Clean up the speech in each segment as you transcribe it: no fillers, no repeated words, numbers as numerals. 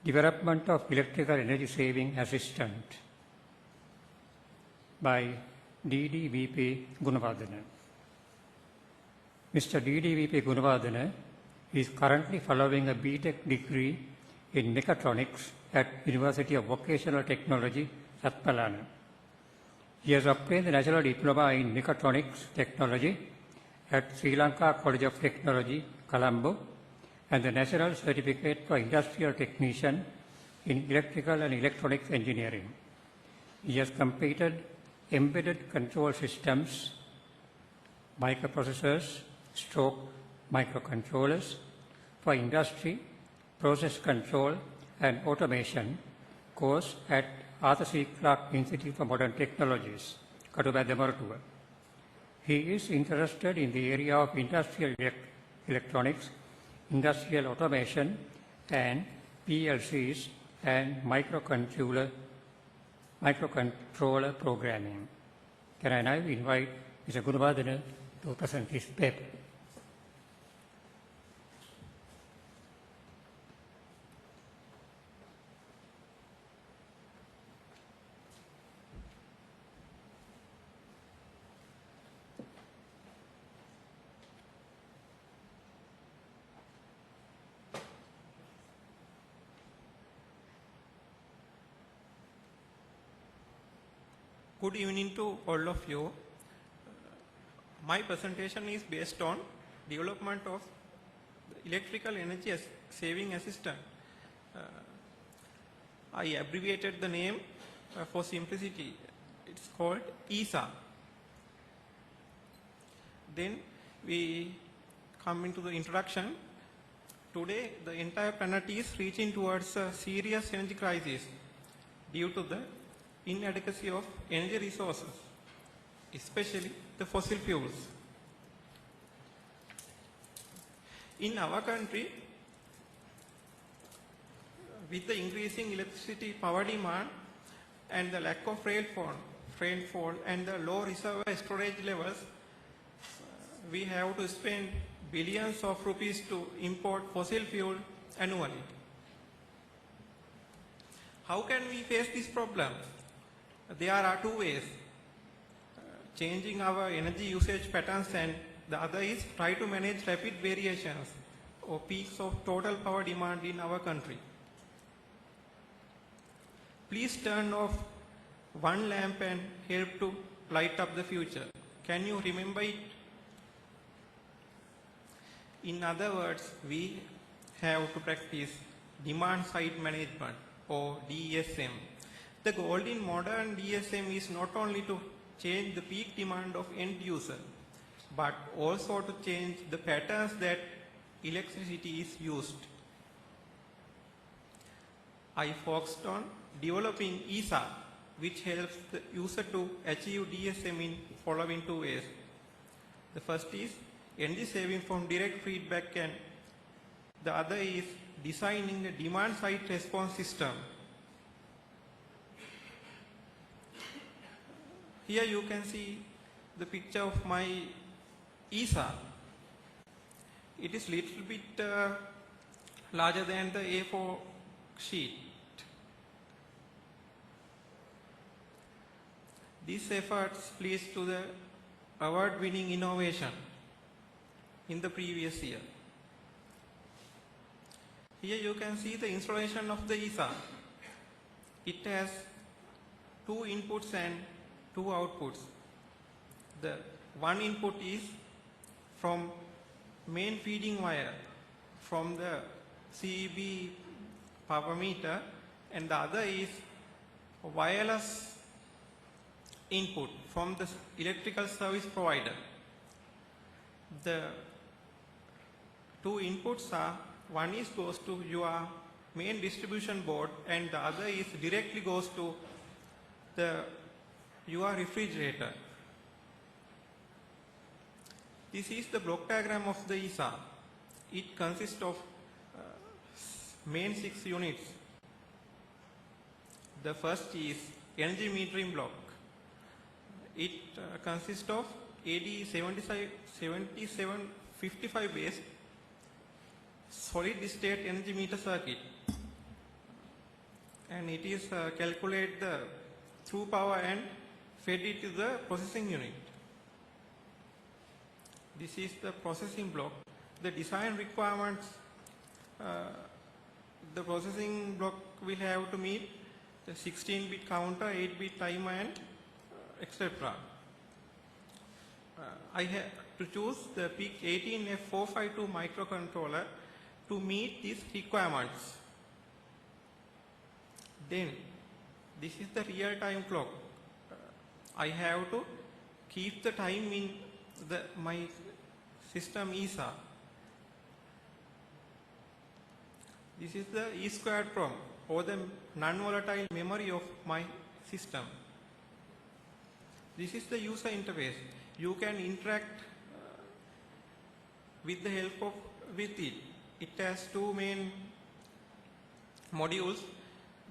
Development of Electrical Energy Saving Assistant by DDVP Gunawardana. Mr. DDVP Gunawardana is currently following a BTech degree in Mechatronics at University of Vocational Technology, Satpalana. He has obtained the National Diploma in Mechatronics Technology at Sri Lanka College of Technology, Colombo, and the National Certificate for Industrial Technician in Electrical and Electronics Engineering. He has completed Embedded Control Systems, Microprocessors, Microcontrollers for Industry, Process Control and Automation course at Arthur C. Clarke Institute for Modern Technologies, Katubada, Moratuwa. He is interested in the area of industrial electronics, industrial automation, and PLCs and microcontroller programming. Can I now invite Mr. Gunawardana to present his paper? Good evening to all of you. My presentation is based on development of electrical energy saving assistant. I abbreviated the name for simplicity. It's called ESA. Then we come into the introduction. Today the entire planet is reaching towards a serious energy crisis due to the inadequacy of energy resources, especially the fossil fuels. In our country, with the increasing electricity power demand and the lack of rainfall and the low reservoir storage levels, we have to spend billions of rupees to import fossil fuel annually. How can we face this problem? There are two ways, changing our energy usage patterns, and the other is try to manage rapid variations or peaks of total power demand in our country. Please turn off one lamp and help to light up the future. Can you remember it? In other words, we have to practice demand side management or DSM. The goal in modern DSM is not only to change the peak demand of end user, but also to change the patterns that electricity is used. I focused on developing ESA, which helps the user to achieve DSM in following two ways. The first is energy saving from direct feedback, and the other is designing a demand side response system. Here you can see the picture of my ESA. It is little bit larger than the A4 sheet. These efforts leads to the award-winning innovation in the previous year. Here you can see the installation of the ESA. It has two inputs and two outputs. The one input is from main feeding wire from the CEB power meter, and the other is wireless input from the electrical service provider. The two inputs are, one is goes to your main distribution board and the other is directly goes to your refrigerator. This is the block diagram of the ESA. It consists of main 6 units. The first is energy metering block. It consists of AD7755 based solid state energy meter circuit. and it is calculate the through power and fed it to the processing unit. This is the processing block. The design requirements, the processing block will have to meet the 16-bit counter, 8-bit timer, and etc. I have to choose the PIC 18F452 microcontroller to meet these requirements. Then this is the real-time clock. I have to keep the time in my system ESA. This is the E2 PROM, or the non-volatile memory of my system. This is the user interface. You can interact with the help with it. It has two main modules,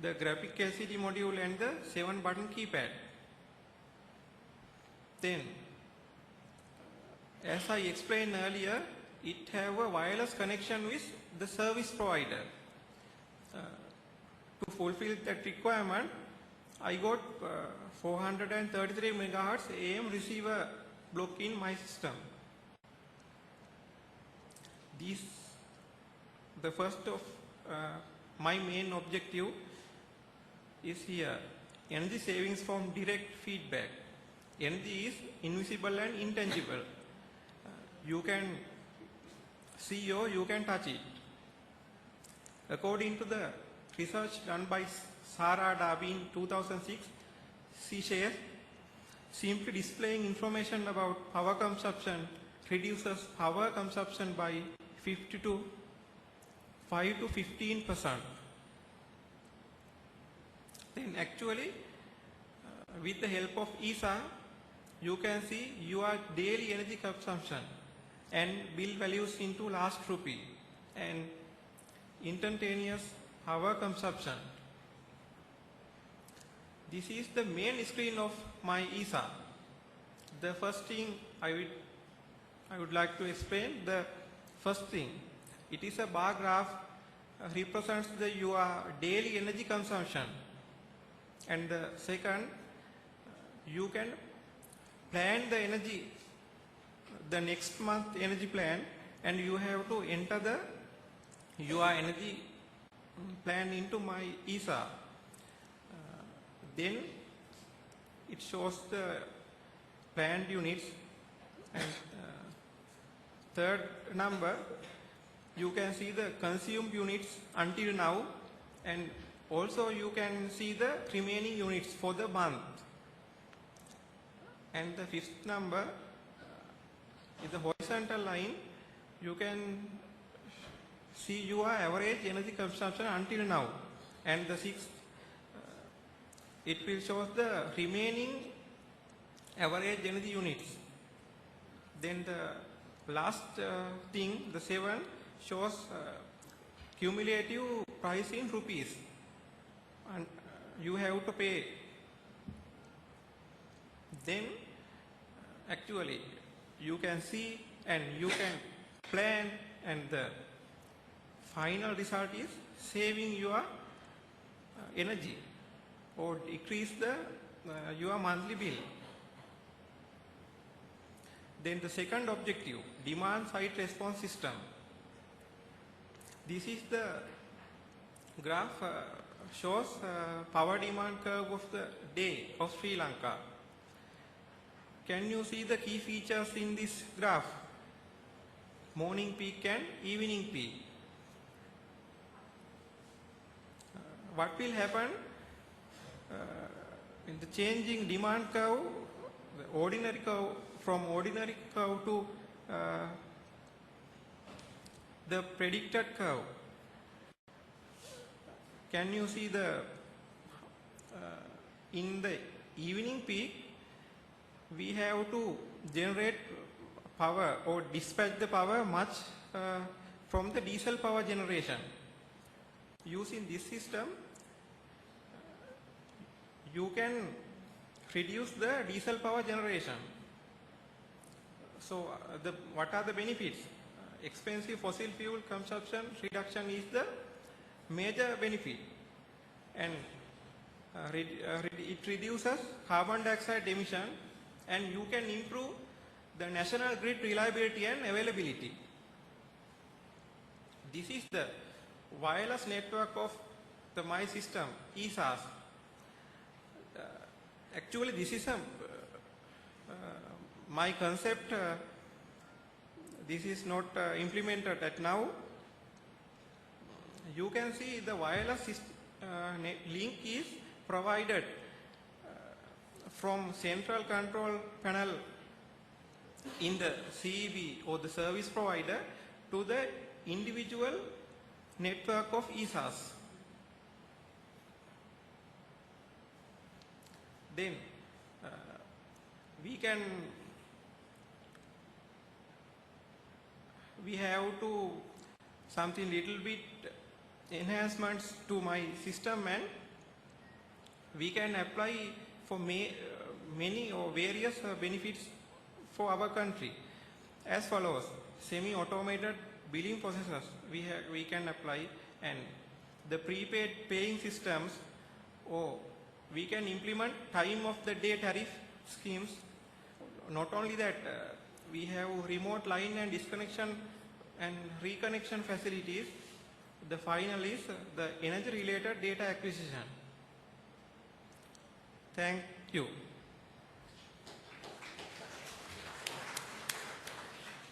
the graphic LCD module and the 7-button keypad. Then, as I explained earlier, it have a wireless connection with the service provider. To fulfill that requirement, I got 433 MHz AM receiver block in my system. The first of my main objective is here. Energy savings from direct feedback. Energy is invisible and intangible. You can see or you can touch it. According to the research done by Sarah Darby in 2006, she says, simply displaying information about power consumption reduces power consumption by 5 to 15%. Then actually, with the help of ESA, you can see your daily energy consumption and bill values into last rupee and instantaneous power consumption. This is the main screen of my ESA. The first thing I would like to explain, the first thing, it is a bar graph represents your daily energy consumption. And the second, you can plan the energy, the next month energy plan, and you have to enter your energy plan into my ESA. Then it shows the planned units, and third number, you can see the consumed units until now, and also you can see the remaining units for the month. And the fifth number is the horizontal line. You can see your average energy consumption until now. And the sixth, it will show the remaining average energy units. Then the last thing, the 7, shows cumulative price in rupees. And you have to pay. Then actually you can see and you can plan, and the final result is saving your energy or decrease your monthly bill. Then the second objective, demand side response system. This is the graph shows power demand curve of the day of Sri Lanka. Can you see the key features in this graph? Morning peak and evening peak. What will happen in the changing demand curve, the ordinary curve, from ordinary curve to the predicted curve? Can you see the in the evening peak, we have to generate power or dispatch the power much from the diesel power generation. Using this system, you can reduce the diesel power generation. So what are the benefits? Expensive fossil fuel consumption reduction is the major benefit, and it reduces carbon dioxide emission, and you can improve the national grid reliability and availability. This is the wireless network of the My System, ESAS. Actually, this is my concept. This is not implemented at now. You can see the wireless link is provided from central control panel in the CEB or the service provider to the individual network of ESAS. Then we have to something little bit enhancements to my system, and we can apply for many or various benefits for our country as follows. Semi-automated billing processes we can apply, and the prepaid paying systems, or we can implement time of the day tariff schemes. Not only that, we have remote line and disconnection and reconnection facilities. The final is the energy related data acquisition. Thank you.